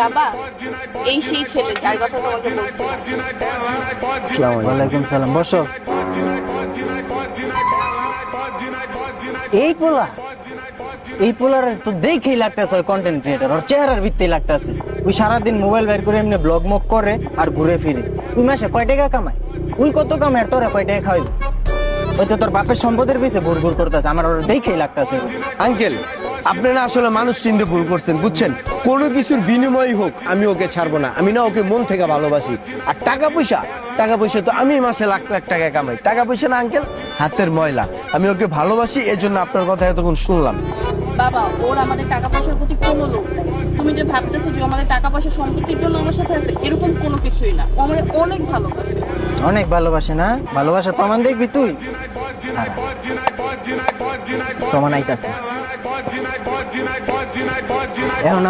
বাবা, এই সেই ছেলে যার কথা তোমাকে বলছিলাম। ওয়ালাইকুম সালাম, বসো। এই পোলার তো দেখেই লাগতেছে ওই কন্টেন্ট ক্রিয়েটর, ওর চেহারার ভিত্তি লাগতেছে। ওই সারাদিন মোবাইল বের করে এমনি ব্লগ মক করে আর ঘুরে ফিরে। তুই মাসে কয় টাকা কামায়? ওই কত কামায় আর তোরা কয় টাকা খাওয়াই? ওই তো তোর বাপের সম্পদের পিছে ঘুর ঘুর করতেছে, আমার ওর দেখেই লাগতেছে। আঙ্কেল, আপনি না আসলে মানুষ চিনতে ভুল করছেন, বুঝছেন? কোনো কিছুর বিনিময় হোক আমি ওকে ছাড়বো না। আমি না ওকে মন থেকে ভালোবাসি। আর টাকা পয়সা তো আমি মাসে লাখ লাখ টাকা কামাই। টাকা পয়সা না আঙ্কেল, হাতের ময়লা। আমি ওকে ভালোবাসি, এর জন্য আপনার কথা এতক্ষণ শুনলাম। বাবা, ওর আমাদের টাকা পয়সার প্রতি কোনো লোভ নাই। তুমি যে ভাবতেছো যে আমাদের টাকা পয়সা সম্পত্তির জন্য আমার সাথে আছে, এরকম কোনো কিছুই না। ও আমার অনেক ভালোবাসে। অনেক ভালোবাসে না? ভালোবাসার প্রমাণ দেখবি তুই? প্রমাণ আইতাছে এখন।